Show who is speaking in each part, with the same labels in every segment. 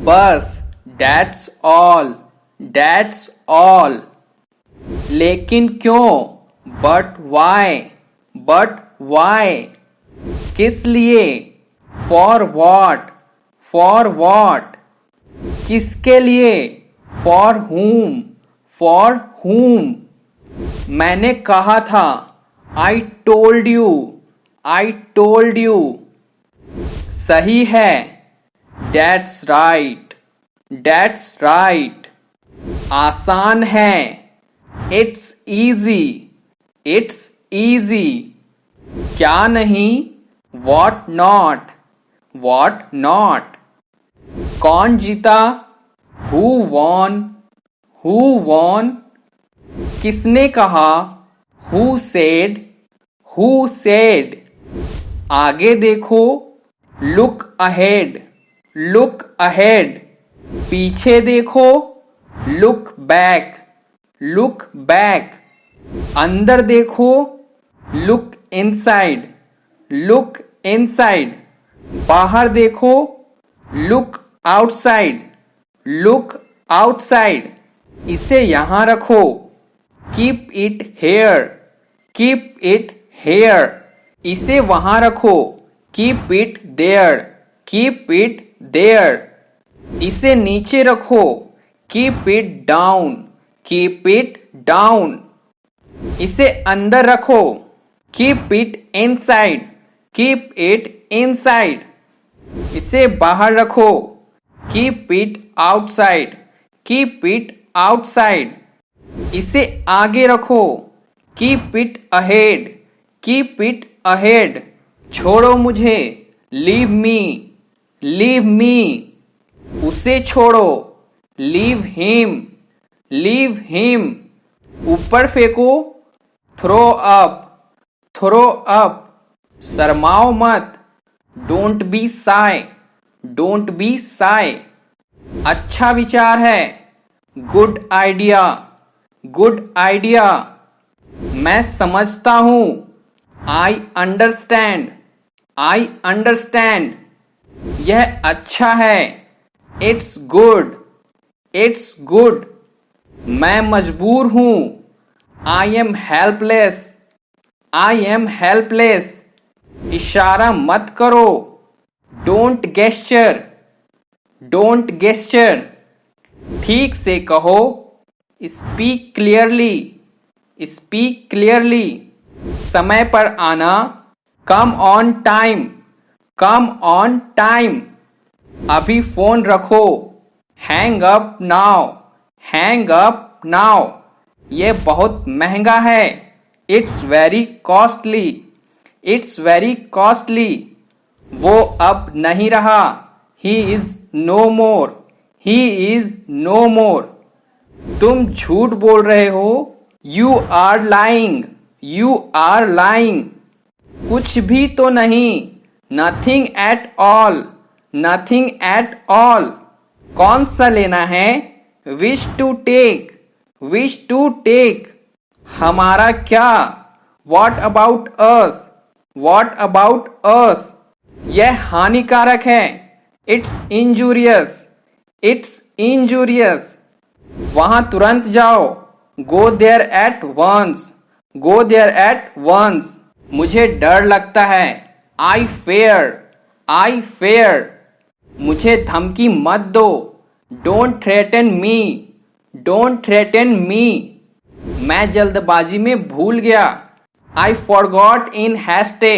Speaker 1: बस that's all, that's all. लेकिन क्यों, बट वाई, बट वाई। किस लिए, फॉर वॉट, फॉर वॉट। किसके लिए, फॉर whom, फॉर whom। मैंने कहा था, I told you, I told you. सही है, दैट्स राइट, दैट्स राइट। आसान है, इट्स इजी, इट्स इजी। क्या नहीं, वॉट नॉट, वॉट नॉट। कौन जीता, हु वॉन, हु वॉन। किसने कहा, हु सेड, हु सेड। आगे देखो, लुक अहेड, लुक अहेड। पीछे देखो, लुक बैक, लुक बैक। अंदर देखो, लुक इनसाइड, लुक इनसाइड। बाहर देखो, लुक आउटसाइड, लुक आउटसाइड। इसे यहां रखो, keep it here, keep it here. इसे वहां रखो, keep it there, keep it there. इसे नीचे रखो, keep it down, keep it down. इसे अंदर रखो, keep it inside, keep it inside. इसे बाहर रखो, keep it outside, keep it outside. इसे आगे रखो, keep it ahead, keep it ahead. छोड़ो मुझे, लीव मी, लीव मी। उसे छोड़ो, लीव हिम, लीव हिम। ऊपर फेंको, थ्रो अप, थ्रो अप। शर्माओ मत, don't be Sai, don't be Sai. अच्छा विचार है, गुड आइडिया, गुड आइडिया। मैं समझता हूं, आई अंडरस्टैंड, आई अंडरस्टैंड। यह अच्छा है, इट्स गुड, इट्स गुड। मैं मजबूर हूं, I am helpless, I am helpless. इशारा मत करो, डोंट गेस्चर, डोंट गेस्चर। ठीक से कहो, स्पीक क्लियरली, स्पीक क्लियरली। समय पर आना, come on time, come on time. अभी फोन रखो, hang up now, hang up now. ये बहुत महंगा है, it's very costly, it's very costly. वो अब नहीं रहा, he is no more, he is no more. तुम झूठ बोल रहे हो, you are lying, you are lying. कुछ भी तो नहीं, nothing at all, nothing at all. कौन सा लेना है, wish to take, wish to take. हमारा क्या, what about us, what about us. यह हानिकारक है, इट्स इंजूरियस, इट्स इंजूरियस। वहां तुरंत जाओ, go there at once, go there at once. मुझे डर लगता है, आई फेयर, आई फेयर। मुझे धमकी मत दो, don't threaten me, don't threaten मी। मैं जल्दबाजी में भूल गया, I forgot in हैस्टे,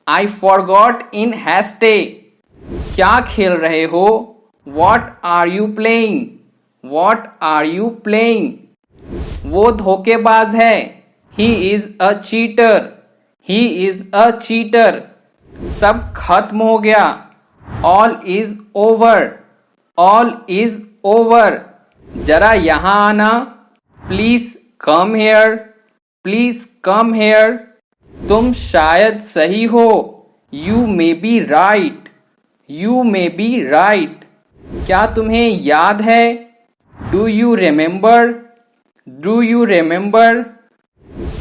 Speaker 1: I forgot in हैस्टे। क्या खेल रहे हो, what are you playing, what are you playing. वो धोखेबाज है, he is a cheater, he is a cheater. सब खत्म हो गया, all is over, all is over. जरा यहां आना, please come here, please come here. तुम शायद सही हो, you may be right, you may be right. क्या तुम्हें याद है, do you remember, do you remember.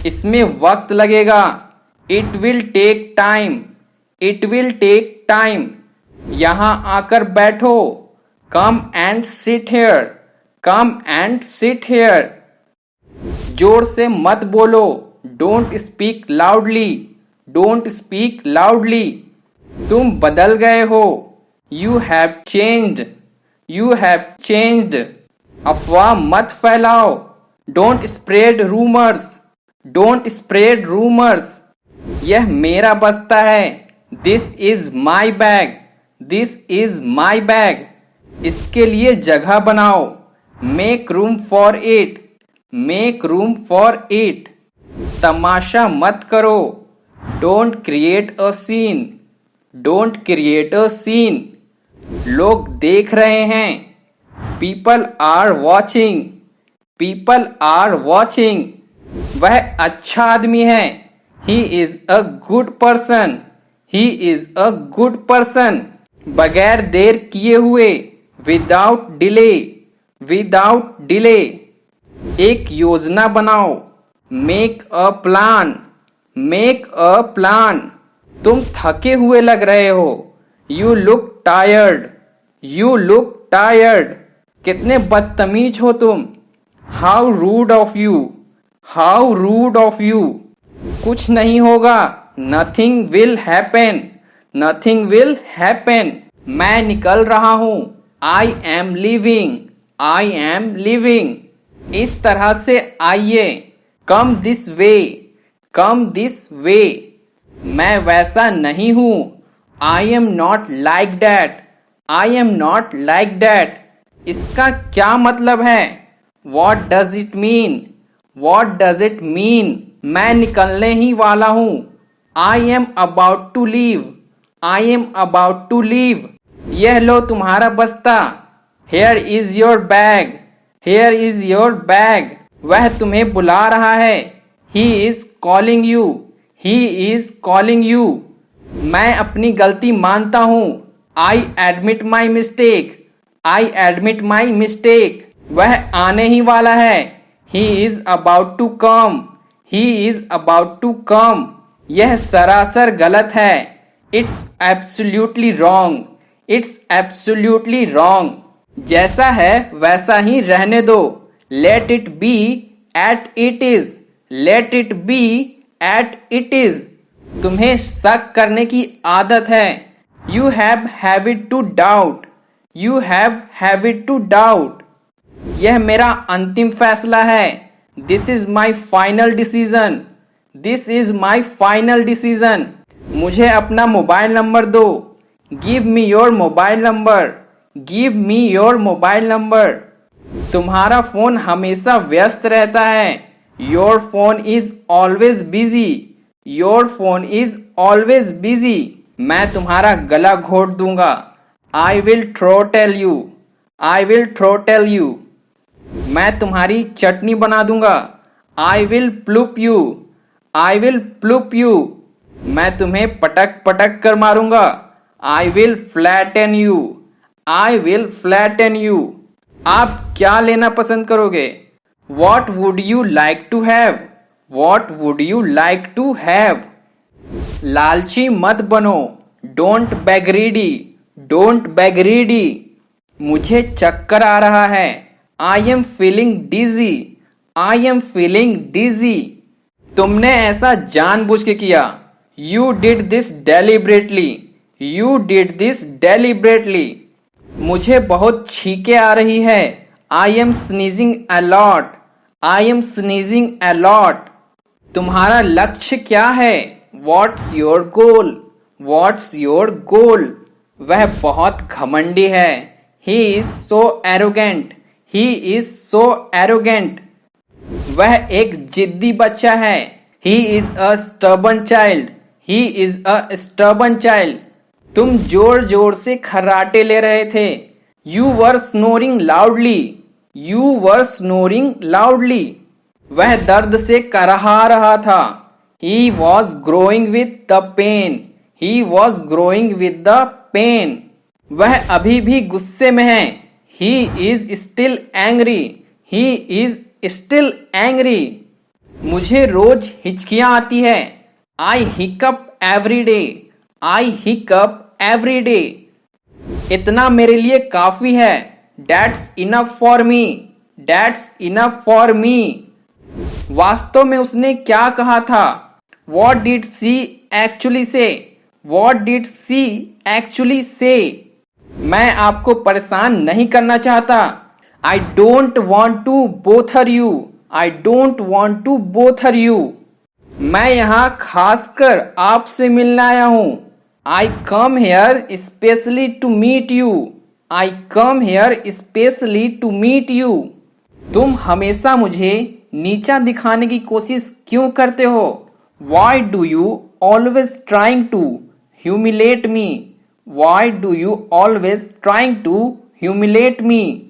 Speaker 1: इसमें वक्त लगेगा, it will take time, it will take time. यहां आकर बैठो, come and sit here, come and sit here. जोर से मत बोलो, don't speak loudly, don't speak loudly. तुम बदल गए हो, you have changed, you have changed. अफवाह मत फैलाओ, don't spread rumours, don't spread rumours. यह मेरा बस्ता है, this is my bag, this is my bag. इसके लिए जगह बनाओ, make room for it, make room for it. तमाशा मत करो, don't create a scene, don't create a scene. लोग देख रहे हैं, people are watching, people are watching. वह अच्छा आदमी है, he is a good person, he is a good person. बगैर देर किए हुए, विदाउट डिले, विदाउट डिले। एक योजना बनाओ, make a plan, make a plan. तुम थके हुए लग रहे हो, you look tired, you look tired. कितने बदतमीज हो तुम, how root of you, how root of you. कुछ नहीं होगा, nothing will happen, nothing will happen. मैं निकल रहा हूं, I M living, I am living. इस तरह से आइए, come this way, come this way. मैं वैसा नहीं हूं, I am not like that, I am not like that. इसका क्या मतलब है, what does it mean, what does it mean. मैं निकलने ही वाला हूं, I am about to leave, I am about to leave. यह लो तुम्हारा बस्ता, here is your bag, here is your bag. वह तुम्हें बुला रहा है, he is calling you, he is calling you. मैं अपनी गलती मानता हूं, I admit my mistake, I admit my mistake. वह आने ही वाला है, he is about to come, he is about to come. यह सरासर गलत है, it's absolutely wrong, it's absolutely wrong. जैसा है वैसा ही रहने दो, let it be at it is, let it be at it is. तुम्हें शक करने की आदत है, you have habit to doubt, you have habit to doubt. यह मेरा अंतिम फैसला है, this is my final decision, this is my final decision. मुझे अपना मोबाइल नंबर दो, give me your mobile number, give me your mobile number. तुम्हारा phone हमेशा व्यस्त रहता है, your phone is always busy, your phone is always busy. मैं तुम्हारा गला घोट दूंगा, I will throttle you, I will throttle you. मैं तुम्हारी चटनी बना दूंगा, I will pulp you, I will pulp you. मैं तुम्हें पटक पटक कर मारूंगा, I will flatten you, I will flatten you. आप क्या लेना पसंद करोगे, what would you like to have, what would you like to have. लालची मत बनो, don't be greedy, don't be greedy. मुझे चक्कर आ रहा है, I am feeling dizzy, I am feeling dizzy. तुमने ऐसा जानबूझ के किया, you did this deliberately, you did this deliberately. मुझे बहुत छींके आ रही है, I am sneezing a lot, I am sneezing a lot. तुम्हारा लक्ष्य क्या है, what's your goal, what's your goal. वह बहुत घमंडी है, he is so arrogant, he is so arrogant. वह एक जिद्दी बच्चा है, he is a stubborn child, he is a stubborn child. तुम जोर जोर से खर्राटे ले रहे थे, you were snoring loudly, you were snoring loudly. वह दर्द से करहा रहा था, ही was growing with the pain, he was growing with the pain. वह अभी भी गुस्से में है, he is still angry, he is still angry. मुझे रोज हिचकियां आती है, I hiccup every day, I hiccup every day. इतना मेरे लिए काफी है। That's enough for me. That's enough for me. वास्तव में उसने क्या कहा था? What did she actually say? What did she actually say? मैं आपको परेशान नहीं करना चाहता। I don't want to bother you. I don't want to bother you. मैं यहाँ खासकर आपसे मिलने आया हूँ। I come here specially to meet you. I come here specially to meet you. तुम हमेशा मुझे नीचा दिखाने की कोशिश क्यों करते हो? Why do you always trying to humiliate me? Why do you always trying to humiliate me?